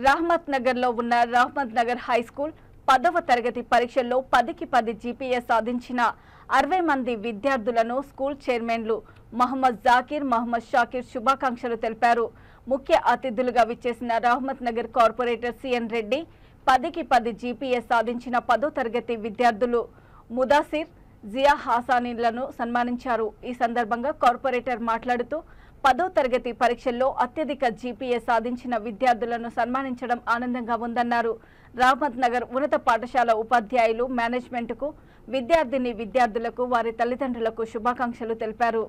రహమత్ నగర్లో ఉన్న Rahmat Nagar high school 10వ తరగతి పరీక్షల్లో 10కి 10 జీపీఏ సాధించిన 60 మంది విద్యార్థులను స్కూల్ చైర్మన్లు మహమ్మద్ జాకిర్, మహమ్మద్ షాకిర్ శుభాకాంక్షలు తెలిపారు. ముఖ్య అతిథులుగా విచ్చేసిన రహమత్ నగర్ కార్పొరేటర్ సిఎన్ రెడ్డి 10కి 10 జీపీఏ సాధించిన 10వ తరగతి విద్యార్థులు ముదాసిర్, జియా హాసానీలను సన్మానించారు. ఈ సందర్భంగా కార్పొరేటర్ మాట్లాడుతూ 10వ తరగతి పరీక్షల్లో అత్యధిక జీపీఏ సాధించిన విద్యార్థులను సన్మానించడం ఆనందంగా ఉందన్నారు. రహమత్ నగర్ ఉన్నత పాఠశాల ఉపాధ్యాయులు, మేనేజ్మెంట్కు, విద్యార్థులకు, వారి తల్లిదండ్రులకు శుభాకాంక్షలు తెలిపారు.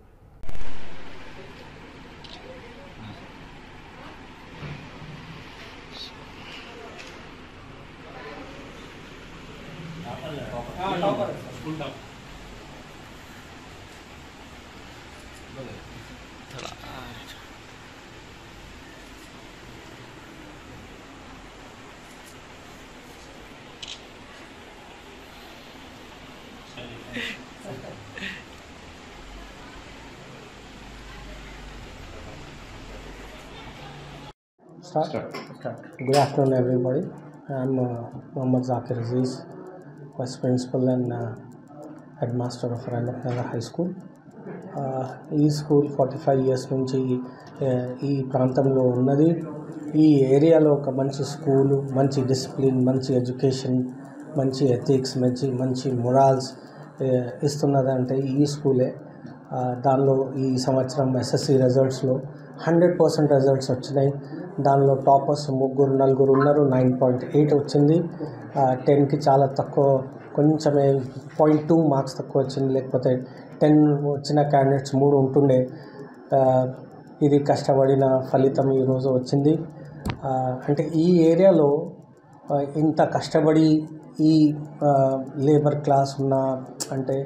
Start. Good afternoon, everybody. I'm Mohammad Zakir Aziz, Vice Principal and Headmaster of Rahmat Nagar High School. ఈ స్కూల్ 45 years నుంచి ఈ ప్రాంతంలో ఉన్నది. ఈ ఏరియాలో ఒక మంచి స్కూలు, మంచి డిసిప్లిన్, మంచి ఎడ్యుకేషన్, మంచి ఎథిక్స్, మంచి మొరాల్స్ ఇస్తున్నదంటే ఈ స్కూలే. దానిలో ఈ సంవత్సరం ఎస్ఎస్సి రిజల్ట్స్లో 100% రిజల్ట్స్ వచ్చినాయి. దానిలో టాపర్స్ 3-4 ఉన్నారు. 9.8 వచ్చింది. 10కి చాలా తక్కువ, కొంచెమే 0.2 మార్క్స్ తక్కువ వచ్చింది. లేకపోతే 10 వచ్చిన క్యాండిడేట్స్ 3 ఉంటుండే. ఇది కష్టపడిన ఫలితం ఈరోజు వచ్చింది. అంటే ఈ ఏరియాలో ఇంత కష్టపడి ఈ లేబర్ క్లాస్ ఉన్న, అంటే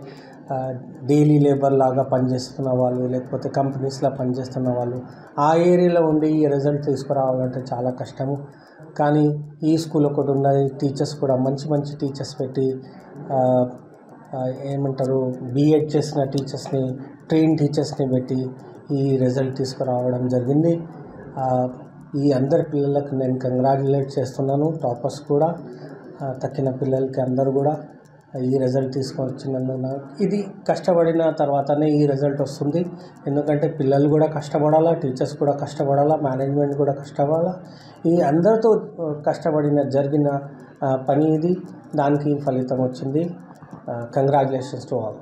డైలీ లేబర్ లాగా పనిచేస్తున్న వాళ్ళు, లేకపోతే కంపెనీస్లో పనిచేస్తున్న వాళ్ళు ఆ ఏరియాలో ఉండి ఈ రిజల్ట్ తీసుకురావాలంటే చాలా కష్టము. కానీ ఈ స్కూల్ ఒకటి ఉన్నది. టీచర్స్ కూడా మంచి టీచర్స్ పెట్టి, ఏమంటారు, బీఎడ్ చేసిన టీచర్స్ని, ట్రైన్ టీచర్స్ని పెట్టి ఈ రిజల్ట్ తీసుకురావడం జరిగింది. ఈ అందరి పిల్లలకు నేను కంగ్రాచులేట్ చేస్తున్నాను. టాపర్స్ కూడా, తక్కిన పిల్లలకి అందరూ కూడా ఈ రిజల్ట్ తీసుకొచ్చినందున. ఇది కష్టపడిన తర్వాతనే ఈ రిజల్ట్ వస్తుంది. ఎందుకంటే పిల్లలు కూడా కష్టపడాలా, టీచర్స్ కూడా కష్టపడాలా, మేనేజ్మెంట్ కూడా కష్టపడాలా. ఈ అందరితో జరిగిన పని ఇది. దానికి ఫలితం వచ్చింది. Congratulations to all.